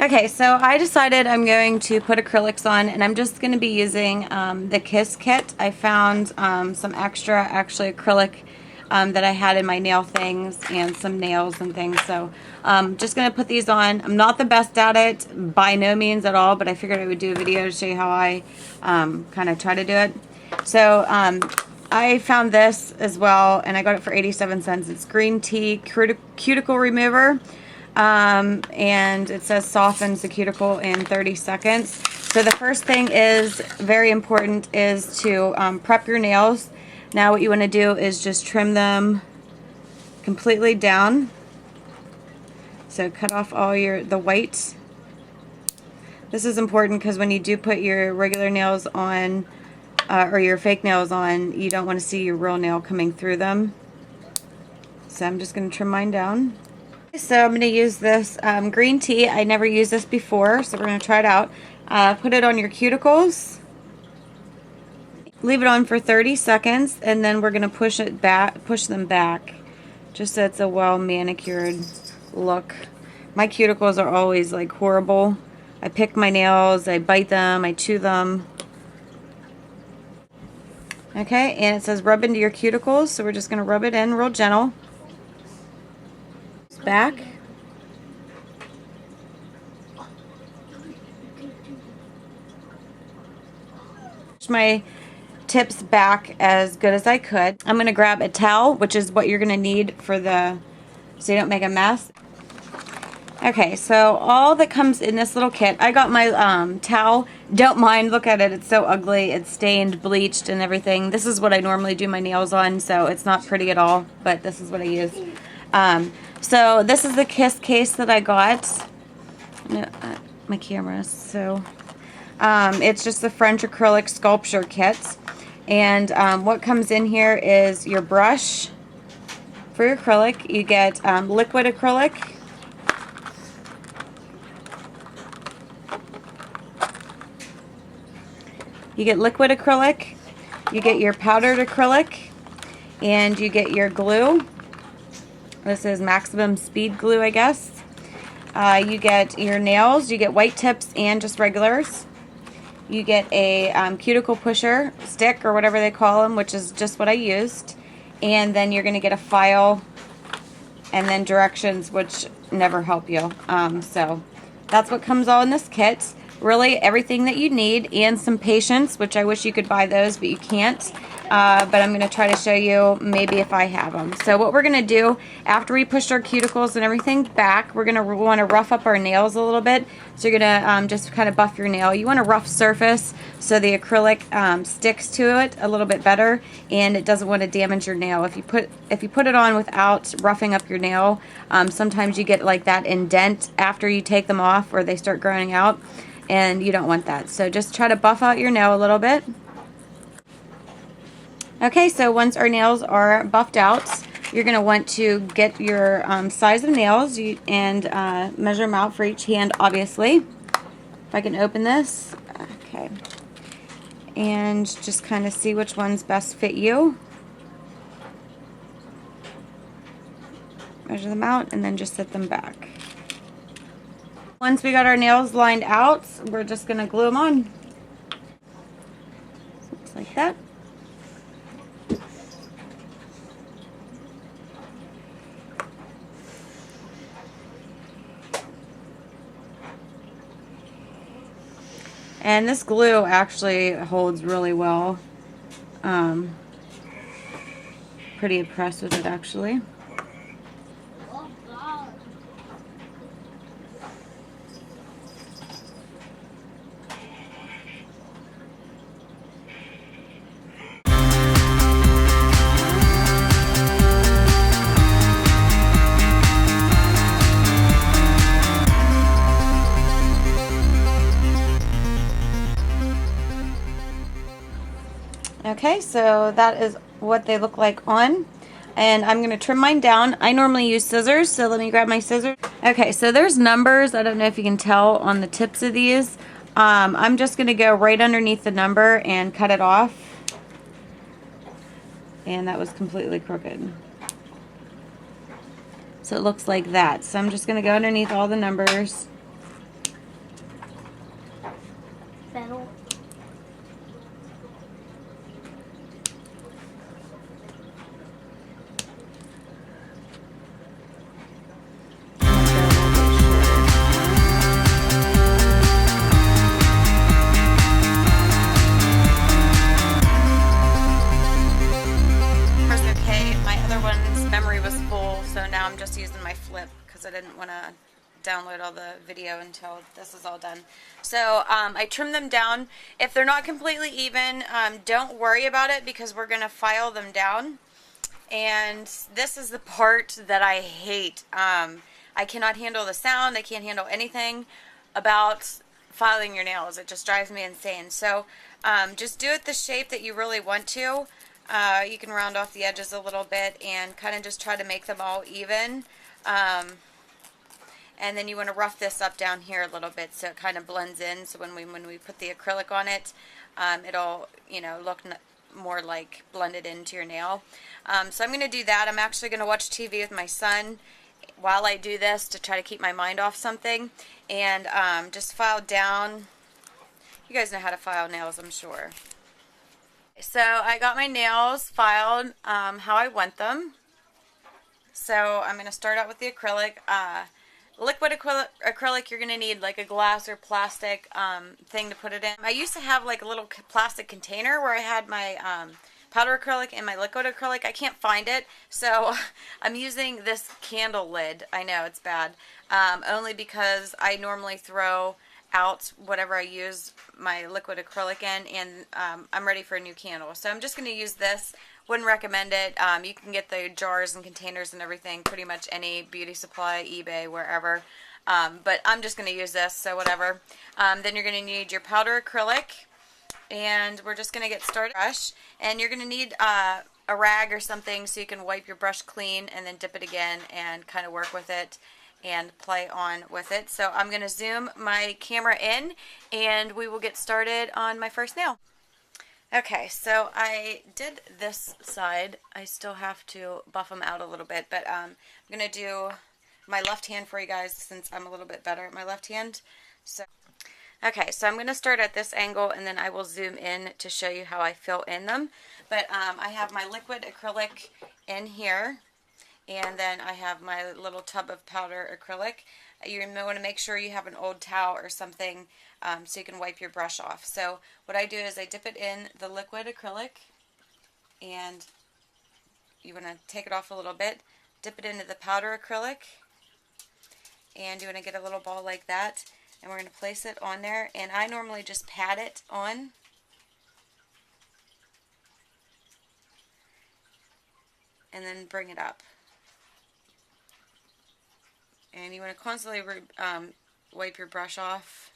Okay, so I decided I'm going to put acrylics on, and I'm just going to be using the Kiss kit. I found some extra actually acrylic that I had in my nail things and some nails and things. So just going to put these on. I'm not the best at it, by no means at all, but I figured I would do a video to show you how I kind of try to do it. So I found this as well, and I got it for 87 cents. It's green tea cuticle remover. And it says softens the cuticle in 30 seconds. So the first thing is very important is to prep your nails. Now what you want to do is just trim them completely down. So cut off all the white. This is important because when you do put your regular nails on or your fake nails on, you don't want to see your real nail coming through them. So I'm just going to trim mine down. So I'm going to use this green tea. I never used this before, so we're going to try it out. Put it on your cuticles. Leave it on for 30 seconds, and then we're going to push them back, just so it's a well manicured look. My cuticles are always like horrible. I pick my nails, I bite them, I chew them. Okay, and it says rub into your cuticles, so we're just going to rub it in real gentle. Back. Push my tips back as good as I could. I'm going to grab a towel, which is what you're going to need for so you don't make a mess. Okay, so all that comes in this little kit, I got my towel. Don't mind, look at it, it's so ugly. It's stained, bleached, and everything. This is what I normally do my nails on, so it's not pretty at all, but this is what I use. So this is the Kiss case that I got. My camera, so it's just the French acrylic sculpture kit. And what comes in here is your brush for your acrylic. You get liquid acrylic. You get liquid acrylic. You get your powdered acrylic. And you get your glue. This is maximum speed glue, I guess. You get your nails. You get white tips and just regulars. You get a cuticle pusher stick or whatever they call them, which is just what I used. And then you're going to get a file and then directions, which never help you. So that's what comes all in this kit. Really everything that you need, and some patience, which I wish you could buy those, but you can't. But I'm going to try to show you maybe if I have them. So what we're going to do after we push our cuticles and everything back, we're going to want to rough up our nails a little bit. So you're going to just kind of buff your nail. You want a rough surface so the acrylic sticks to it a little bit better, and it doesn't want to damage your nail. If you put it on without roughing up your nail, sometimes you get like that indent after you take them off, or they start growing out, and you don't want that. So just try to buff out your nail a little bit. Okay, so once our nails are buffed out, you're going to want to get your size of nails and measure them out for each hand, obviously. If I can open this. Okay. And just kind of see which ones best fit you. Measure them out and then just set them back. Once we got our nails lined out, we're just going to glue them on. Looks like that. And this glue actually holds really well. Pretty impressed with it, actually. Okay, so that is what they look like on. And I'm going to trim mine down. I normally use scissors, so let me grab my scissors. Okay, so there's numbers. I don't know if you can tell on the tips of these. I'm just going to go right underneath the number and cut it off. And that was completely crooked. So it looks like that. So I'm just going to go underneath all the numbers so now I'm just using my flip because I didn't want to download all the video until this is all done. So I trim them down. If they're not completely even, don't worry about it because we're going to file them down. And this is the part that I hate. I cannot handle the sound. I can't handle anything about filing your nails. It just drives me insane. So just do it the shape that you really want to. You can round off the edges a little bit and kind of just try to make them all even. And then you want to rough this up down here a little bit so it kind of blends in. So when we put the acrylic on it, it'll, you know, look more like blended into your nail. So I'm going to do that. I'm actually going to watch TV with my son while I do this to try to keep my mind off something. And just file down. You guys know how to file nails, I'm sure. So I got my nails filed how I want them. So I'm going to start out with the acrylic. Liquid acrylic, you're going to need like a glass or plastic thing to put it in. I used to have like a little plastic container where I had my powder acrylic and my liquid acrylic. I can't find it, so I'm using this candle lid. I know, it's bad. Only because I normally throw out whatever I use my liquid acrylic in, and I'm ready for a new candle. So I'm just going to use this. Wouldn't recommend it. You can get the jars and containers and everything pretty much any beauty supply, eBay, wherever. But I'm just going to use this, so whatever. Then you're going to need your powder acrylic, and we're just going to get started. Brush, and you're going to need a rag or something so you can wipe your brush clean and then dip it again and kind of work with it and play on with it. So I'm going to zoom my camera in and we will get started on my first nail. Okay, so I did this side. I still have to buff them out a little bit, but I'm going to do my left hand for you guys since I'm a little bit better at my left hand. So, okay, so I'm going to start at this angle and then I will zoom in to show you how I fill in them. But I have my liquid acrylic in here, and then I have my little tub of powder acrylic. You want to make sure you have an old towel or something so you can wipe your brush off. So what I do is I dip it in the liquid acrylic, and you want to take it off a little bit, dip it into the powder acrylic, and you want to get a little ball like that, and we're going to place it on there, and I normally just pat it on. And then bring it up. And you want to constantly wipe your brush off.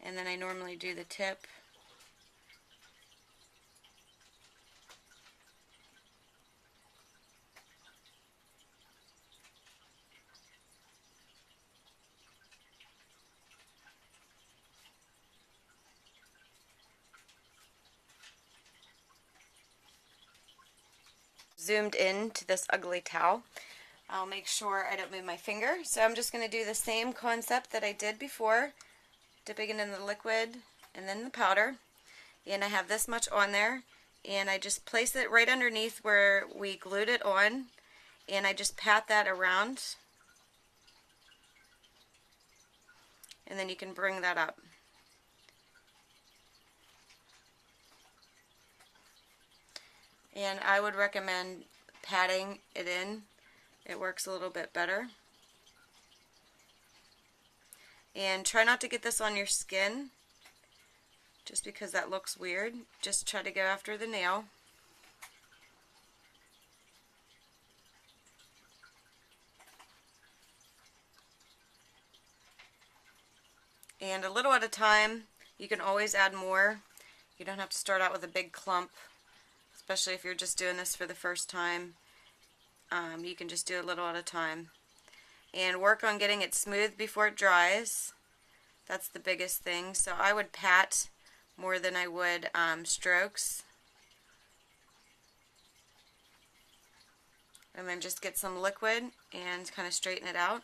And then I normally do the tip. Zoomed in to this ugly towel. I'll make sure I don't move my finger. So I'm just going to do the same concept that I did before, dipping it in the liquid and then the powder. And I have this much on there, and I just place it right underneath where we glued it on, and I just pat that around, and then you can bring that up. And I would recommend patting it in. It works a little bit better. And try not to get this on your skin, just because that looks weird. Just try to go after the nail. And a little at a time. You can always add more. You don't have to start out with a big clump, especially if you're just doing this for the first time. You can just do a little at a time. And work on getting it smooth before it dries. That's the biggest thing. So I would pat more than I would strokes. And then just get some liquid and kind of straighten it out.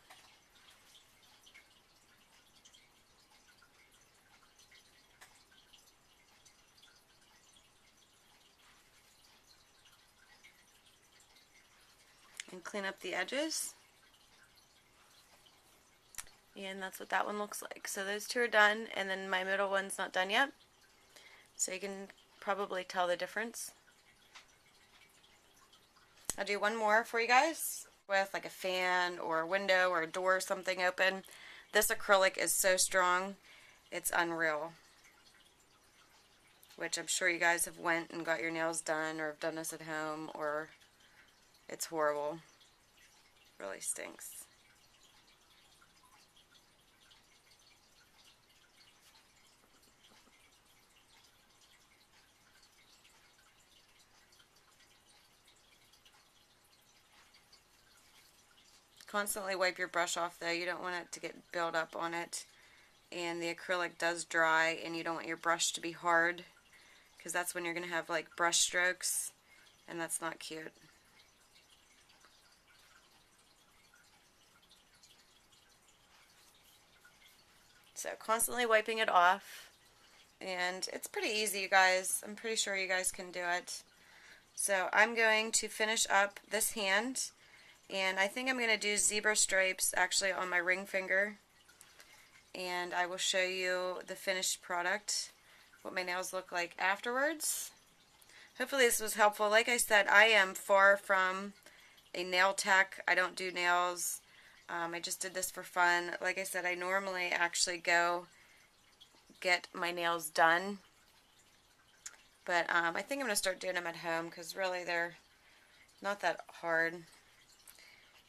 And clean up the edges. And that's what that one looks like. So those two are done, and then my middle one's not done yet. So you can probably tell the difference. I'll do one more for you guys with like a fan or a window or a door or something open. This acrylic is so strong, it's unreal. Which I'm sure you guys have went and got your nails done or have done this at home, or it's horrible. Really stinks. Constantly wipe your brush off though. You don't want it to get built up on it. And the acrylic does dry, and you don't want your brush to be hard, because that's when you're going to have like brush strokes, and that's not cute. So constantly wiping it off, and it's pretty easy, you guys. I'm pretty sure you guys can do it. So I'm going to finish up this hand, and I think I'm going to do zebra stripes actually on my ring finger, and I will show you the finished product, what my nails look like afterwards. Hopefully this was helpful. Like I said, I am far from a nail tech. I don't do nails. I just did this for fun. Like I said, I normally actually go get my nails done, but I think I'm going to start doing them at home, because really they're not that hard,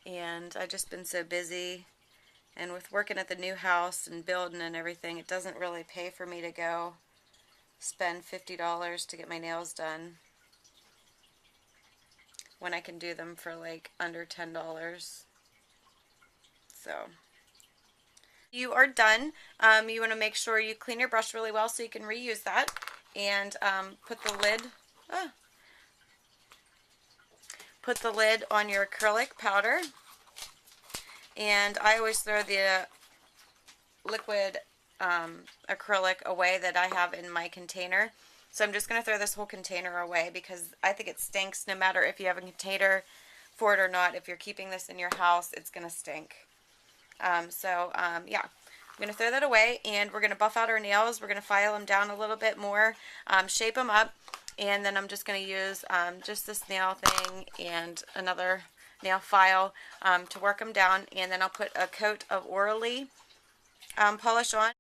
and I've just been so busy, and with working at the new house and building and everything, it doesn't really pay for me to go spend $50 to get my nails done when I can do them for like under $10. So you are done. You want to make sure you clean your brush really well so you can reuse that, and put the lid on your acrylic powder. And I always throw the liquid acrylic away that I have in my container. So I'm just going to throw this whole container away, because I think it stinks no matter if you have a container for it or not. If you're keeping this in your house, it's going to stink. Yeah, I'm going to throw that away, and we're going to buff out our nails. We're going to file them down a little bit more, shape them up, and then I'm just going to use just this nail thing and another nail file to work them down, and then I'll put a coat of Orally polish on.